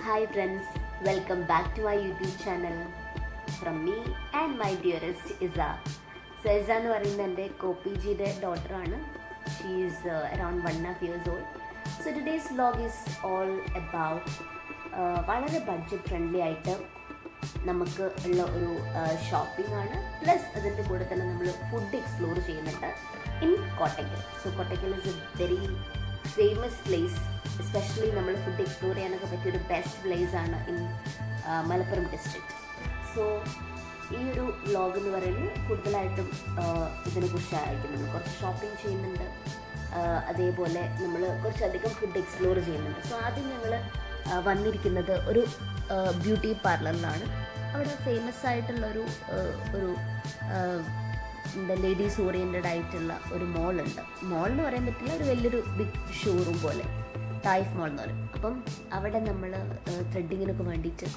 Hi friends, welcome back to my YouTube channel from me and my dearest Iza. So Iza എന്ന് പറയുന്നത് എൻ്റെ കോപ്പിജിയുടെ ഡോട്ടറാണ്. She is around 1.5 years old. So today's vlog is all about വളരെ budget friendly ആയിട്ട് നമുക്ക് ഉള്ള ഒരു ഷോപ്പിംഗ് ആണ്. പ്ലസ് അതിൻ്റെ കൂടെ തന്നെ നമ്മൾ ഫുഡ് എക്സ്പ്ലോർ ചെയ്യുന്നുണ്ട് in Kottakkal. So Kottakkal is A very famous place. Especially നമ്മൾ ഫുഡ് എക്സ്പ്ലോർ ചെയ്യാനൊക്കെ പറ്റിയൊരു ബെസ്റ്റ് പ്ലേസ് ആണ് ഇൻ മലപ്പുറം ഡിസ്ട്രിക്റ്റ്. സോ ഈ ഒരു വ്ലോഗ് എന്ന് പറയുന്നത് കൂടുതലായിട്ടും ഇതിനെക്കുറിച്ചായിരിക്കും. നമ്മൾ കുറച്ച് ഷോപ്പിംഗ് ചെയ്യുന്നുണ്ട്, അതേപോലെ നമ്മൾ കുറച്ചധികം ഫുഡ് എക്സ്പ്ലോർ ചെയ്യുന്നുണ്ട്. സോ ആദ്യം ഞങ്ങൾ വന്നിരിക്കുന്നത് ഒരു ബ്യൂട്ടി പാർലറിലാണ്. അവിടെ ഫേമസ് ആയിട്ടുള്ള ഒരു എന്താ ലേഡീസ് ഓറിയൻറ്റഡ് ആയിട്ടുള്ള ഒരു മോളുണ്ട്. മോൾ എന്ന് പറയാൻ പറ്റില്ല, ഒരു വലിയൊരു ബിഗ് ഷോറൂം പോലെ, ടൈഫ് മോൾ എന്ന് പറയും. അപ്പം അവിടെ നമ്മൾ ത്രെഡിങ്ങിനൊക്കെ വേണ്ടിയിട്ട്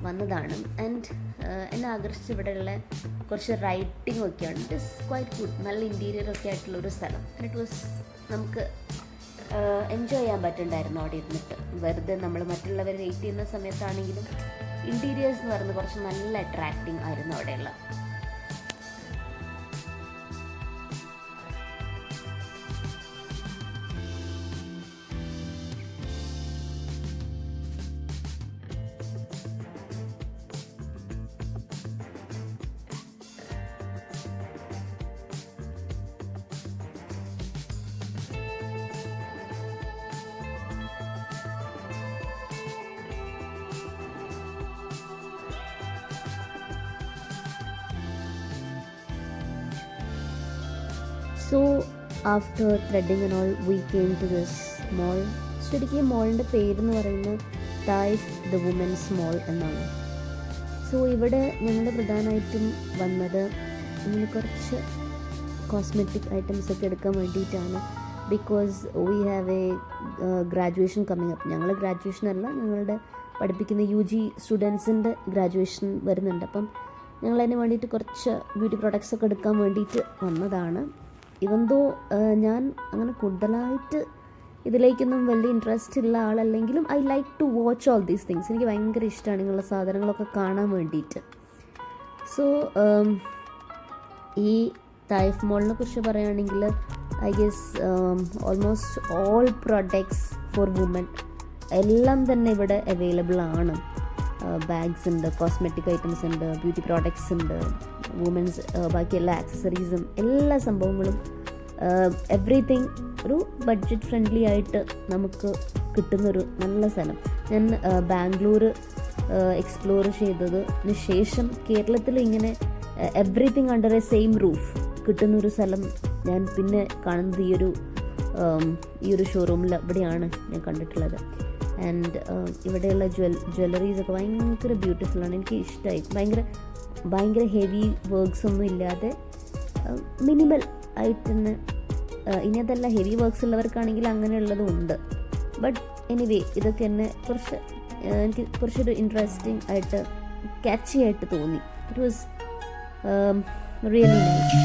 വന്നതാണ്. ആൻഡ് എന്നെ ആകർഷിച്ച് ഇവിടെയുള്ള കുറച്ച് റൈറ്റിംഗ് ഒക്കെയാണ്. It is quite good. നല്ല ഇൻറ്റീരിയറൊക്കെ ആയിട്ടുള്ളൊരു സ്ഥലം. ആൻഡ് ഇറ്റ് വാസ് നമുക്ക് എൻജോയ് ചെയ്യാൻ പറ്റുന്നുണ്ടായിരുന്നു അവിടെ ഇരുന്നിട്ട്. വെറുതെ നമ്മൾ മറ്റുള്ളവർ വെയിറ്റ് ചെയ്യുന്ന സമയത്താണെങ്കിലും ഇൻറ്റീരിയേഴ്സ് എന്ന് പറയുന്നത് കുറച്ച് നല്ല അട്രാക്റ്റിംഗ് ആയിരുന്നു അവിടെയുള്ള. So after threading and all we came to this mall. ശരിക്കും ഈ മോളിൻ്റെ പേരെന്ന് പറയുന്നത് ടൈഫ് ദ വുമൻസ് മോൾ എന്നാണ്. സോ ഇവിടെ ഞങ്ങൾ പ്രധാനമായിട്ടും വന്നത് ഇങ്ങനെ കുറച്ച് കോസ്മെറ്റിക് ഐറ്റംസ് ഒക്കെ എടുക്കാൻ വേണ്ടിയിട്ടാണ്. Because we have A graduation coming up. ഞങ്ങൾ ഗ്രാജുവേഷൻ അല്ല, ഞങ്ങളുടെ പഠിപ്പിക്കുന്ന UG സ്റ്റുഡൻസിൻ്റെ ഗ്രാജുവേഷൻ വരുന്നുണ്ട്. അപ്പം ഞങ്ങളതിന് വേണ്ടിയിട്ട് കുറച്ച് ബ്യൂട്ടി പ്രോഡക്ട്സ് ഒക്കെ എടുക്കാൻ വേണ്ടിയിട്ട് വന്നതാണ്. ഇവന്തോ ഞാൻ അങ്ങനെ കൂടുതലായിട്ട് ഇതിലേക്കൊന്നും വലിയ ഇൻട്രസ്റ്റ് ഉള്ള ആളല്ലെങ്കിലും I like to watch all these things. എനിക്ക് ഭയങ്കര ഇഷ്ടമാണ് ഇങ്ങനെയുള്ള സാധനങ്ങളൊക്കെ കാണാൻ വേണ്ടിയിട്ട്. സോ ഈ ടൈഫ് മോളിനെ കുറിച്ച് പറയുകയാണെങ്കിൽ I guess almost all products for women എല്ലാം തന്നെ ഇവിടെ അവൈലബിൾ ആണ്. ബാഗ്സ് ഉണ്ട്, കോസ്മെറ്റിക് ഐറ്റംസ് ഉണ്ട്, ബ്യൂട്ടി പ്രോഡക്ട്സ് ഉണ്ട്, വുമൻസ് ബാക്കി എല്ലാ ആക്സസറീസും എല്ലാ സംഭവങ്ങളും എവറിത്തിങ് ഒരു ബഡ്ജറ്റ് ഫ്രണ്ട്ലി ആയിട്ട് നമുക്ക് കിട്ടുന്നൊരു നല്ല സ്ഥലം. ഞാൻ ബാംഗ്ലൂർ എക്സ്പ്ലോർ ചെയ്തതിന് ശേഷം കേരളത്തിൽ ഇങ്ങനെ everything under A same roof കിട്ടുന്നൊരു സ്ഥലം ഞാൻ പിന്നെ കാണുന്നത് ഈ ഒരു ഷോറൂമിൽ ഇവിടെയാണ് ഞാൻ കണ്ടിട്ടുള്ളത്. ആൻഡ് ഇവിടെയുള്ള ജ്വല്ലറീസൊക്കെ ഭയങ്കര ബ്യൂട്ടിഫുള്ളാണ്. എനിക്ക് ഇഷ്ടമായി. ഭയങ്കര ഹെവി വർക്ക്സ് ഒന്നും ഇല്ലാതെ മിനിമൽ ആയിട്ട് തന്നെ. ഇനി അതല്ല, ഹെവി വർക്ക്സ് ഉള്ളവർക്കാണെങ്കിൽ അങ്ങനെയുള്ളതും ഉണ്ട്. ബട്ട് എനിവേ ഇതൊക്കെ എന്നെ എനിക്ക് കുറച്ചൊരു ഇൻട്രസ്റ്റിംഗ് ആയിട്ട് ക്യാച്ചി ആയിട്ട് തോന്നി. It was really nice.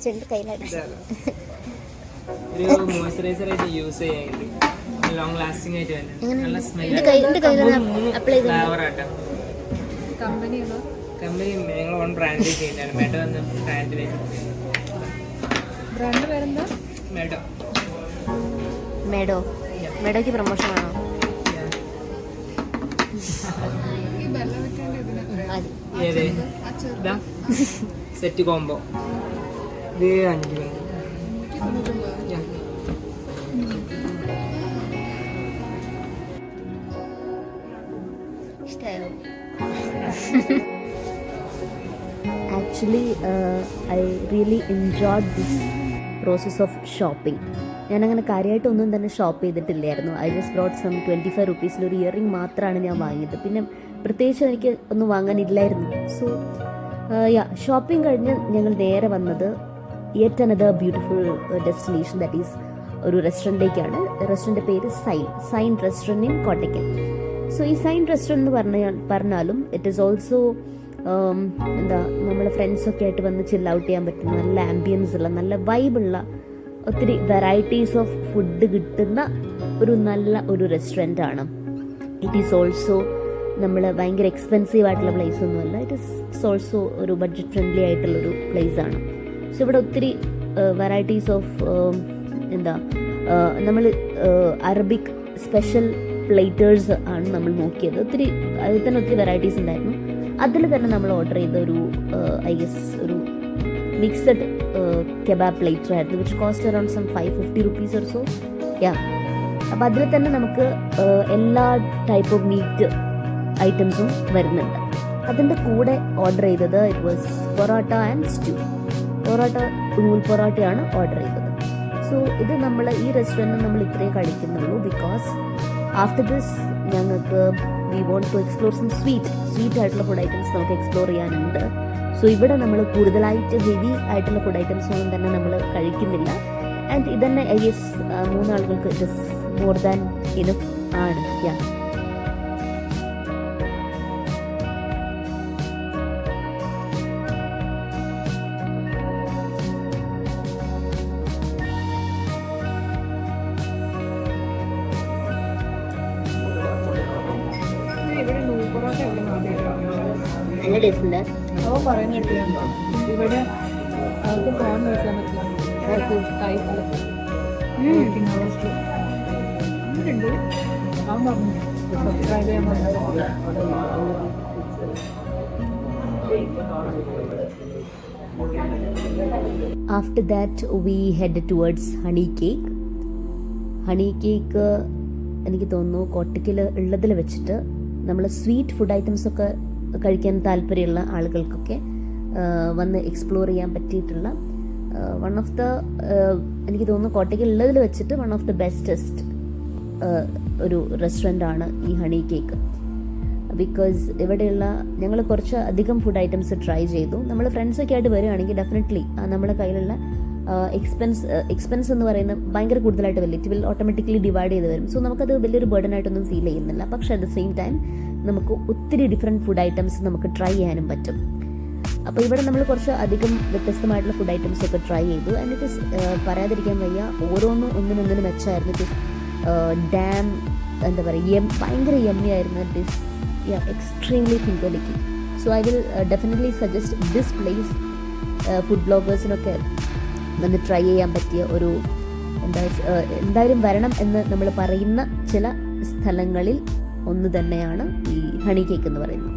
അടിച്ചിട്ടുണ്ട്, കയ്യിലടിച്ചു. ഒരു മോയ്സ്ചറൈസർ ആയിട്ട് യൂസ് ചെയ്യാൻ ലോങ് ലാസ്റ്റിംഗ് ആയിട്ട് തന്നെ നല്ല സ്മെൽ. ഫ്ലേവർ ആട്ടോ. കമ്പനി ഞങ്ങൾ ഓൺ ബ്രാൻഡ് ചെയ്യുന്നതാണ്. മെഡോ എന്ന ബ്രാൻഡ് പേരെന്താ? മെഡോ. മെഡോയ്ക്ക് പ്രൊമോഷൻ ആണോ? സെറ്റ് കോംബോ ഇത് 5 actually I really enjoyed this process of shopping. ഞാനങ്ങനെ കാര്യമായിട്ടൊന്നും തന്നെ ഷോപ്പ് ചെയ്തിട്ടില്ലായിരുന്നു. ഐ ജസ്റ്റ് ബ്രോട്ട് സം 25 റുപ്പീസിലൊരു ഇയറിംഗ് മാത്രമാണ് ഞാൻ വാങ്ങിയത്. പിന്നെ പ്രത്യേകിച്ച് എനിക്ക് ഒന്നും വാങ്ങാനില്ലായിരുന്നു. സോ ഷോപ്പിംഗ് കഴിഞ്ഞ് ഞങ്ങൾ നേരെ വന്നത് yet another beautiful destination, that is ഒരു റെസ്റ്റോറൻറ്റിലേക്കാണ്. റെസ്റ്റോറൻറ്റ് പേര് Zain restaurant in Kottakkal. So ഈ സൈൻ റെസ്റ്റോറൻറ്റ് എന്ന് പറഞ്ഞാലും ഇറ്റ് ഈസ് ഓൾസോ എന്താ നമ്മുടെ ഫ്രണ്ട്സൊക്കെ ആയിട്ട് വന്ന് ചിൽ ഔട്ട് ചെയ്യാൻ പറ്റുന്ന നല്ല ആംബിയൻസ് ഉള്ള നല്ല വൈബുള്ള ഒത്തിരി വെറൈറ്റീസ് ഓഫ് ഫുഡ് കിട്ടുന്ന ഒരു റെസ്റ്റോറൻ്റ് ആണ്. ഇറ്റ് ഈസ് ഓൾസോ നമ്മൾ ഭയങ്കര എക്സ്പെൻസീവ് ആയിട്ടുള്ള പ്ലേസ് ഒന്നുമല്ല. ഇറ്റ് ഈസ് ഓൾസോ ഒരു ബഡ്ജറ്റ് ഫ്രണ്ട്ലി ആയിട്ടുള്ളൊരു പ്ലേസ് ആണ്. സോ ഇവിടെ ഒത്തിരി വെറൈറ്റീസ് ഓഫ് നമ്മൾ അറബിക് സ്പെഷ്യൽ പ്ലേറ്റേഴ്സ് ആണ് നമ്മൾ നോക്കിയത്. അതിൽ തന്നെ ഒത്തിരി വെറൈറ്റീസ് ഉണ്ടായിരുന്നു. അതിൽ തന്നെ നമ്മൾ ഓർഡർ ചെയ്ത ഐ ഗസ് ഒരു മിക്സഡ് കെബാബ് പ്ലേറ്റർ ആയിരുന്നു, which cost around some 550 rupees or so. അപ്പോൾ അതിൽ തന്നെ നമുക്ക് എല്ലാ ടൈപ്പ് ഓഫ് മീറ്റ് ഐറ്റംസും വരുന്നുണ്ട്. അതിൻ്റെ കൂടെ ഓർഡർ ചെയ്തത് it was parotta and stew. നൂൽ പൊറോട്ടയാണ് ഓർഡർ ചെയ്തത്. സോ ഇത് നമ്മൾ ഈ റെസ്റ്റോറൻറ്റിൽ നമ്മൾ ഇത്രയും കഴിക്കുന്നുള്ളൂ. ബിക്കോസ് ആഫ്റ്റർ ദിസ് ഞങ്ങൾക്ക് we want to explore some sweet ആയിട്ടുള്ള ഫുഡ് ഐറ്റംസ് നമുക്ക് എക്സ്പ്ലോർ ചെയ്യാനുണ്ട്. സോ ഇവിടെ നമ്മൾ കൂടുതലായിട്ട് ഹെവി ആയിട്ടുള്ള ഫുഡ് ഐറ്റംസ് ഒന്നും തന്നെ നമ്മൾ കഴിക്കുന്നില്ല. ആൻഡ് ഇതന്നെ ഐ ഗസ് 3 ആളുകൾക്ക് it is more than enough ആണ്. നല്ല ടേസ്റ്റ് ഉണ്ട്. ഇവിടെ After that we headed towards honey cake. എനിക്ക് തോന്നുന്നു കോട്ടയ്ക്കൽ ഉള്ളതിൽ വെച്ചിട്ട് നമ്മൾ സ്വീറ്റ് ഫുഡ് ഐറ്റംസ് ഒക്കെ കഴിക്കാൻ താല്പര്യമുള്ള ആളുകൾക്കൊക്കെ വന്ന് എക്സ്പ്ലോർ ചെയ്യാൻ പറ്റിയിട്ടുള്ള എനിക്ക് തോന്നുന്നു കോട്ടയ്ക്കൽ ഉള്ളതിൽ വെച്ചിട്ട് വൺ ഓഫ് ദ ബെസ്റ്റസ്റ്റ് ഒരു റെസ്റ്റോറൻ്റ് ആണ് ഈ ഹണി കേക്ക്. ബിക്കോസ് ഇവിടെയുള്ള ഞങ്ങൾ കുറച്ച് അധികം ഫുഡ് ഐറ്റംസ് ട്രൈ ചെയ്തു. നമ്മൾ ഫ്രണ്ട്സൊക്കെ ആയിട്ട് വരികയാണെങ്കിൽ ഡെഫിനറ്റ്ലി നമ്മുടെ കയ്യിലുള്ള എക്സ്പെൻസ് എന്ന് പറയുന്നത് ഭയങ്കര കൂടുതലായിട്ട് വരില്ല. ഇറ്റ് വിൽ ഓട്ടോമാറ്റിക്കലി ഡിവൈഡ് ചെയ്ത് വരും. സോ നമുക്കത് വലിയൊരു ബർഡൻ ആയിട്ടൊന്നും ഫീൽ ചെയ്യുന്നില്ല. പക്ഷേ അറ്റ് ദ സെയിം ടൈം നമുക്ക് ഒത്തിരി ഡിഫറെൻറ്റ് ഫുഡ് ഐറ്റംസ് നമുക്ക് ട്രൈ ചെയ്യാനും പറ്റും. അപ്പോൾ ഇവിടെ നമ്മൾ കുറച്ച് അധികം വ്യത്യസ്തമായിട്ടുള്ള ഫുഡ് ഐറ്റംസ് ഒക്കെ ട്രൈ ചെയ്തു. ആൻഡ് ഇറ്റ് ഇസ് പറയാതിരിക്കാൻ വയ്യ, ഒന്നിനൊന്നിനും മെച്ചമായിരുന്നു. ഇറ്റ് ഇസ് എന്താ പറയുക, ഭയങ്കര യമ്മി ആയിരുന്നു. It is extremely finger licking. So I will definitely suggest this place food ബ്ലോഗേഴ്സിനൊക്കെ വന്ന് ട്രൈ ചെയ്യാൻ പറ്റിയ എന്തായാലും വരണം എന്ന് നമ്മൾ പറയുന്ന ചില സ്ഥലങ്ങളിൽ ഒന്ന് തന്നെയാണ് ഈ ഹണി കേക്ക് എന്ന് പറയുന്നത്.